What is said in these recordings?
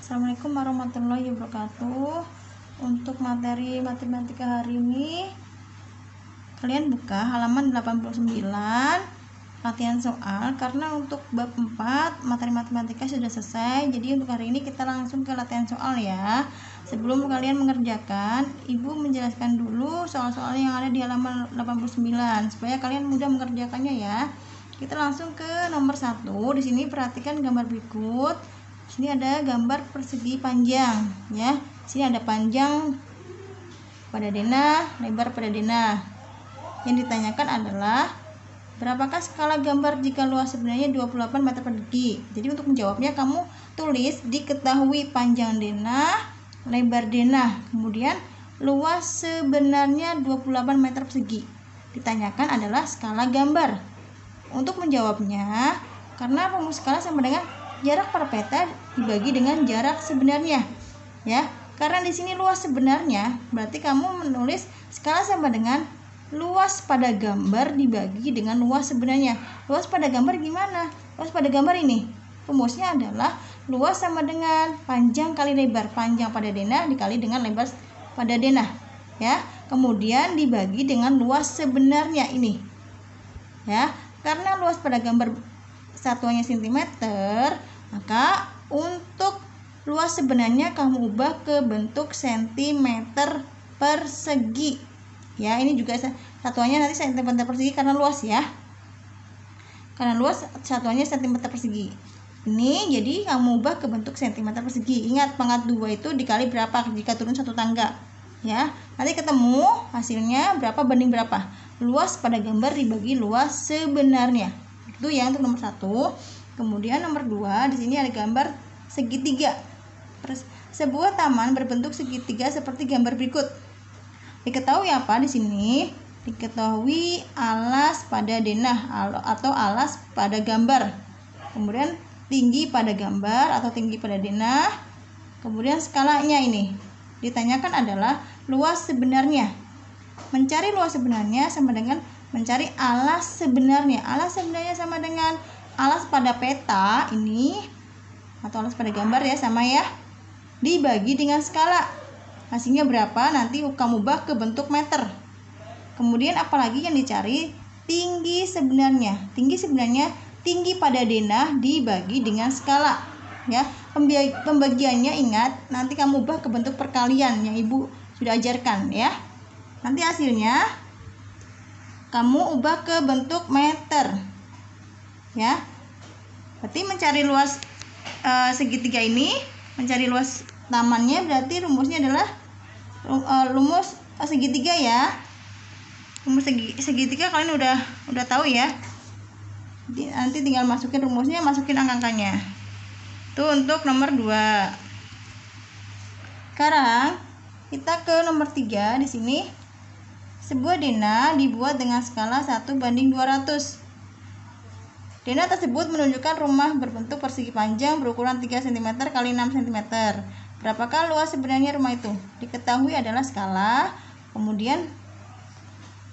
Assalamualaikum warahmatullahi wabarakatuh. Untuk materi matematika hari ini, kalian buka halaman 89 latihan soal, karena untuk bab 4 materi matematika sudah selesai. Jadi untuk hari ini kita langsung ke latihan soal ya. Sebelum kalian mengerjakan, Ibu menjelaskan dulu soal-soal yang ada di halaman 89 supaya kalian mudah mengerjakannya ya. Kita langsung ke nomor 1. Di sini perhatikan gambar berikut. Sini ada gambar persegi panjang ya. Sini ada panjang pada denah, lebar pada denah. Yang ditanyakan adalah berapakah skala gambar jika luas sebenarnya 28 meter persegi. Jadi untuk menjawabnya kamu tulis diketahui panjang denah, lebar denah, kemudian luas sebenarnya 28 meter persegi. Ditanyakan adalah skala gambar. Untuk menjawabnya, karena rumus skala sama dengan jarak per peta dibagi dengan jarak sebenarnya ya. Karena di sini luas sebenarnya, berarti kamu menulis skala sama dengan luas pada gambar dibagi dengan luas sebenarnya. Luas pada gambar gimana? Luas pada gambar ini rumusnya adalah luas sama dengan panjang kali lebar. Panjang pada denah dikali dengan lebar pada denah ya. Kemudian dibagi dengan luas sebenarnya ini ya. Karena luas pada gambar satuannya cm, maka untuk luas sebenarnya kamu ubah ke bentuk cm persegi ya. Ini juga satuannya nanti cm persegi karena luas ya, karena luas satuannya cm persegi. Ini jadi kamu ubah ke bentuk cm persegi. Ingat pangkat 2 itu dikali berapa jika turun satu tangga ya. Nanti ketemu hasilnya berapa banding berapa, luas pada gambar dibagi luas sebenarnya. Itu ya untuk nomor 1. Kemudian nomor 2, di sini ada gambar segitiga. Sebuah taman berbentuk segitiga seperti gambar berikut. Diketahui apa di sini? Diketahui alas pada denah atau alas pada gambar. Kemudian tinggi pada gambar atau tinggi pada denah. Kemudian skalanya ini. Ditanyakan adalah luas sebenarnya. Mencari luas sebenarnya sama dengan mencari alas sebenarnya. Alas sebenarnya sama dengan alas pada peta ini atau alas pada gambar ya, sama ya, dibagi dengan skala. Hasilnya berapa? Nanti kamu ubah ke bentuk meter. Kemudian apalagi yang dicari? Tinggi sebenarnya. Tinggi sebenarnya tinggi pada denah dibagi dengan skala ya. Pembagiannya ingat nanti kamu ubah ke bentuk perkalian yang Ibu sudah ajarkan ya. Nanti hasilnya kamu ubah ke bentuk meter ya. Berarti mencari luas segitiga ini, mencari luas tamannya, berarti rumusnya adalah rumus segitiga ya. Rumus segitiga kalian udah tahu ya. Nanti tinggal masukin rumusnya, masukin angka-angkanya. Itu untuk nomor 2. Sekarang kita ke nomor 3. Di sini sebuah denah dibuat dengan skala 1:200. Denah tersebut menunjukkan rumah berbentuk persegi panjang berukuran 3 cm x 6 cm. Berapakah luas sebenarnya rumah itu? Diketahui adalah skala. Kemudian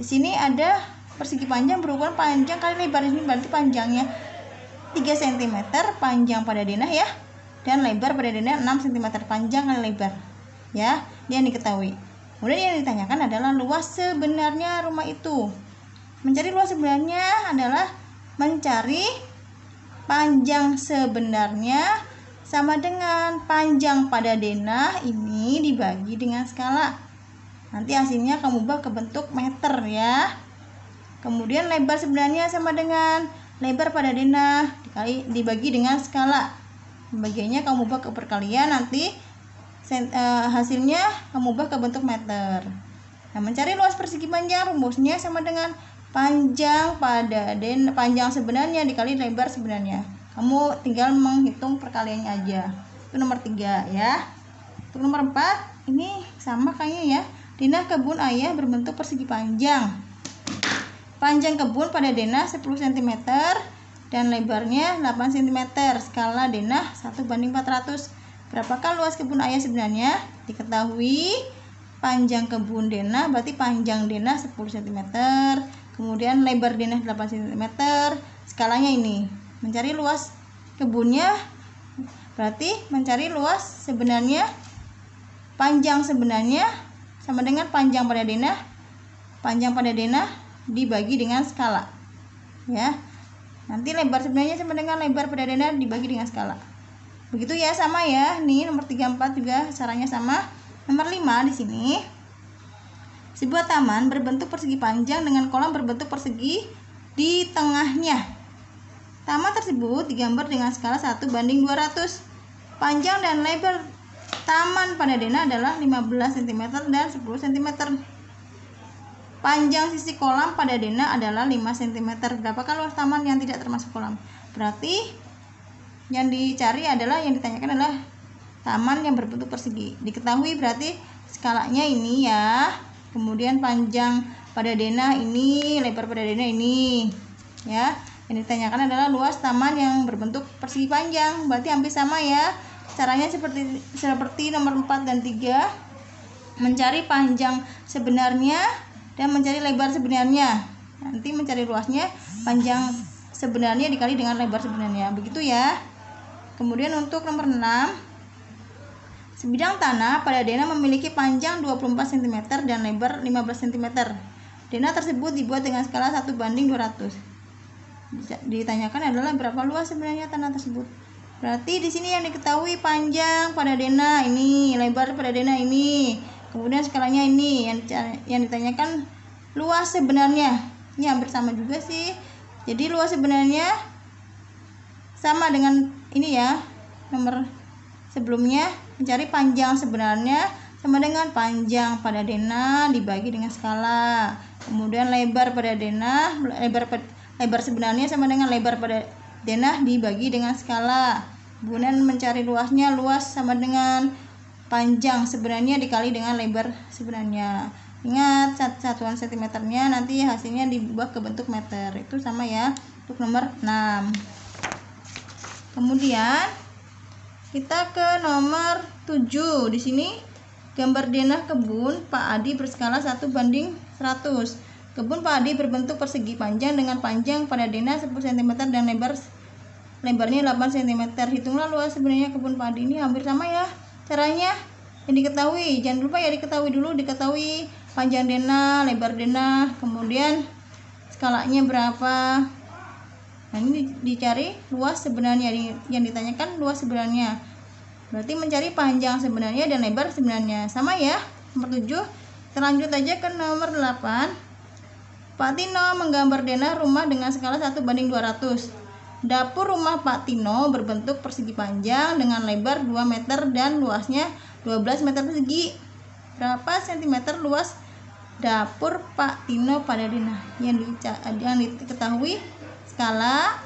di sini ada persegi panjang berukuran panjang kali lebar. Ini berarti panjangnya 3 cm panjang pada denah ya, dan lebar pada denah 6 cm panjang kali lebar ya. Dia yang diketahui. Kemudian yang ditanyakan adalah luas sebenarnya rumah itu. Mencari luas sebenarnya adalah mencari panjang sebenarnya sama dengan panjang pada denah ini dibagi dengan skala. Nanti hasilnya kamu ubah ke bentuk meter ya. Kemudian lebar sebenarnya sama dengan lebar pada denah dibagi dengan skala. Pembagiannya kamu ubah ke perkalian, nanti hasilnya kamu ubah ke bentuk meter. Nah, mencari luas persegi panjang rumusnya sama dengan panjang pada panjang sebenarnya dikali lebar sebenarnya. Kamu tinggal menghitung perkaliannya aja. Itu nomor 3 ya. Untuk nomor 4 ini sama kayaknya ya. Denah kebun ayah berbentuk persegi panjang. Panjang kebun pada denah 10 cm dan lebarnya 8 cm. Skala denah 1:400. Berapakah luas kebun ayah sebenarnya? Diketahui panjang kebun denah berarti panjang denah 10 cm. Kemudian lebar denah 8 cm. Skalanya ini. Mencari luas kebunnya Berarti mencari luas sebenarnya, panjang sebenarnya sama dengan panjang pada denah. Panjang pada denah dibagi dengan skala. Ya. Nanti lebar sebenarnya sama dengan lebar pada denah dibagi dengan skala. Begitu ya, sama ya. Nih nomor 34 juga caranya sama. Nomor 5 di sini. Sebuah taman berbentuk persegi panjang dengan kolam berbentuk persegi di tengahnya. Taman tersebut digambar dengan skala 1:200. Panjang dan lebar taman pada denah adalah 15 cm dan 10 cm. Panjang sisi kolam pada denah adalah 5 cm. Berapakah luas taman yang tidak termasuk kolam? Berarti yang dicari adalah, yang ditanyakan adalah taman yang berbentuk persegi. Diketahui berarti skalanya ini ya. Kemudian panjang pada denah ini, lebar pada denah ini. Ya. Yang ditanyakan adalah luas taman yang berbentuk persegi panjang. Berarti hampir sama ya. Caranya seperti nomor 4 dan 3. Mencari panjang sebenarnya dan mencari lebar sebenarnya. Nanti mencari luasnya, panjang sebenarnya dikali dengan lebar sebenarnya. Begitu ya. Kemudian untuk nomor 6. Sebidang tanah pada denah memiliki panjang 24 cm dan lebar 15 cm. Denah tersebut dibuat dengan skala 1:200. Ditanyakan adalah berapa luas sebenarnya tanah tersebut. Berarti di sini yang diketahui panjang pada denah ini, lebar pada denah ini. Kemudian skalanya ini. Yang ditanyakan luas sebenarnya. Ini hampir sama juga sih. Jadi luas sebenarnya sama dengan ini ya. Nomor sebelumnya, mencari panjang sebenarnya sama dengan panjang pada denah dibagi dengan skala. Kemudian lebar pada denah, lebar sebenarnya sama dengan lebar pada denah dibagi dengan skala. Kemudian mencari luasnya, luas sama dengan panjang sebenarnya dikali dengan lebar sebenarnya. Ingat satuan sentimeternya, nanti hasilnya diubah ke bentuk meter. Itu sama ya untuk nomor 6. Kemudian kita ke nomor 7. Di sini gambar denah kebun Pak Adi berskala 1:100. Kebun Pak Adi berbentuk persegi panjang dengan panjang pada denah 10 cm dan lebarnya 8 cm. Hitunglah luas sebenarnya kebun Pak Adi. Ini hampir sama ya. Caranya yang diketahui, jangan lupa ya, diketahui panjang denah, lebar denah, kemudian skalanya berapa. Nah, ini dicari luas sebenarnya, yang ditanyakan luas sebenarnya. Berarti mencari panjang sebenarnya dan lebar sebenarnya. Sama ya. Nomor 7. Terlanjut aja ke nomor 8. Pak Tino menggambar denah rumah dengan skala 1:200. Dapur rumah Pak Tino berbentuk persegi panjang dengan lebar 2 meter dan luasnya 12 meter persegi. Berapa sentimeter luas dapur Pak Tino pada denah? Yang diketahui skala,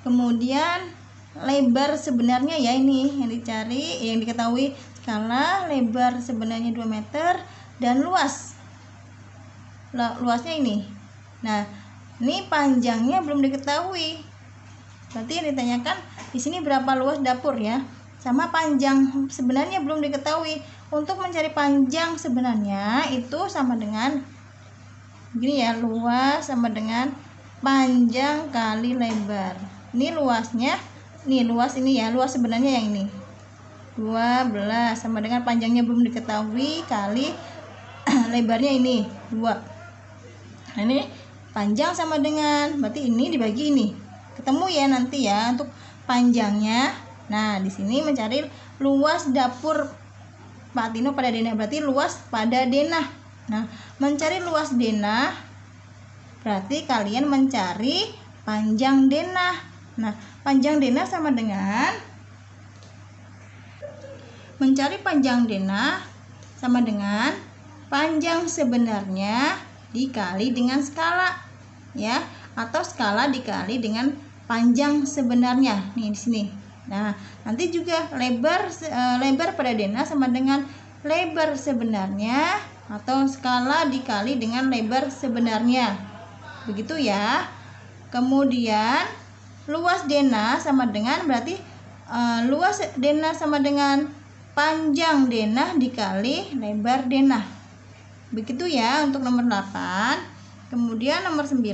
kemudian lebar sebenarnya ya, ini yang dicari, yang diketahui skala, lebar sebenarnya 2 meter dan luasnya ini. Nah, ini panjangnya belum diketahui. Berarti yang ditanyakan di sini berapa luas dapur ya. Sama panjang sebenarnya belum diketahui. Untuk mencari panjang sebenarnya itu sama dengan gini ya, luas sama dengan panjang kali lebar. Ini luasnya, nih luas ini ya, luas sebenarnya yang ini 12 sama dengan panjangnya belum diketahui kali lebarnya ini 2. Nah, ini panjang sama dengan, berarti ini dibagi ini. Ketemu ya nanti ya untuk panjangnya. Nah, di sini mencari luas dapur Pak Tino pada denah, berarti luas pada denah. Nah, mencari luas denah berarti kalian mencari panjang denah. Nah, panjang denah sama dengan mencari panjang denah sama dengan panjang sebenarnya dikali dengan skala ya, atau skala dikali dengan panjang sebenarnya. Nih di sini. Nah, nanti juga lebar pada denah sama dengan lebar sebenarnya atau skala dikali dengan lebar sebenarnya. Begitu ya. Kemudian luas denah sama dengan, berarti luas denah sama dengan panjang denah dikali lebar denah. Begitu ya untuk nomor 8. Kemudian nomor 9,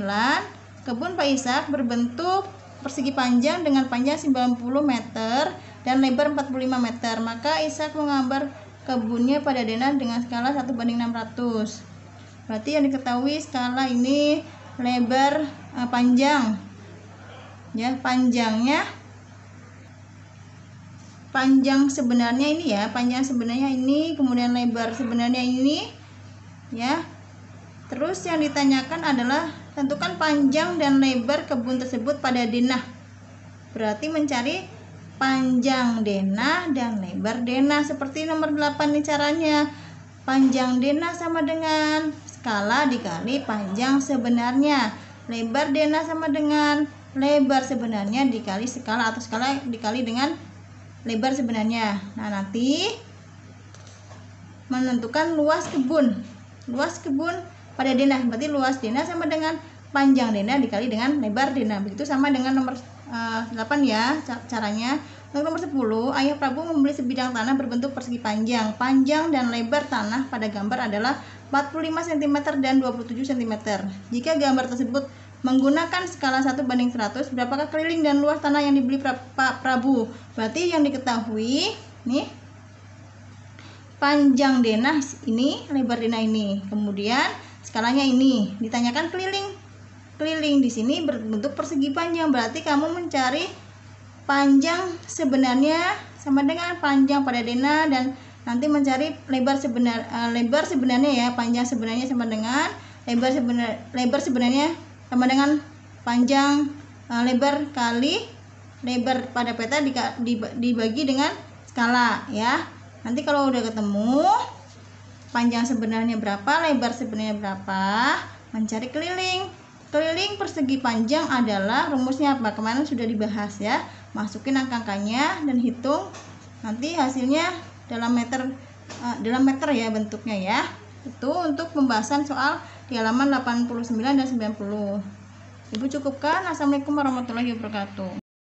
kebun Pak Ishak berbentuk persegi panjang dengan panjang 90 meter dan lebar 45 meter. Maka Ishak menggambar kebunnya pada Dena dengan skala 1:600. Berarti yang diketahui skala ini lebar panjang. Ya, panjang sebenarnya ini ya, panjang sebenarnya ini, kemudian lebar sebenarnya ini ya. Terus yang ditanyakan adalah tentukan panjang dan lebar kebun tersebut pada denah. Berarti mencari panjang denah dan lebar denah. Seperti nomor 8 nih caranya. Panjang denah sama dengan skala dikali panjang sebenarnya. Lebar denah sama dengan lebar sebenarnya dikali skala, atau skala dikali dengan lebar sebenarnya. Nah, nanti menentukan luas kebun. Luas kebun pada denah, berarti luas denah sama dengan panjang denah dikali dengan lebar denah. Begitu sama dengan nomor 8 ya caranya. Untuk nomor 10, Ayah Prabu membeli sebidang tanah berbentuk persegi panjang. Panjang dan lebar tanah pada gambar adalah 45 cm dan 27 cm. Jika gambar tersebut menggunakan skala 1:100, berapakah keliling dan luas tanah yang dibeli Pak Prabu? Berarti yang diketahui nih, panjang denah ini, lebar denah ini. Kemudian skalanya ini. Ditanyakan keliling. Keliling di sini berbentuk persegi panjang, berarti kamu mencari panjang sebenarnya sama dengan panjang pada denah, dan nanti mencari lebar sebenarnya ya. Panjang sebenarnya sama dengan lebar sebenarnya sama dengan panjang lebar kali lebar pada peta dibagi dengan skala ya. Nanti kalau udah ketemu panjang sebenarnya berapa, lebar sebenarnya berapa, mencari keliling. Keliling persegi panjang adalah rumusnya apa? Kemarin sudah dibahas ya. Masukin angka-angkanya dan hitung. Nanti hasilnya dalam meter ya bentuknya ya. Itu untuk pembahasan soal di halaman 89 dan 90. Ibu cukupkan. Assalamualaikum warahmatullahi wabarakatuh.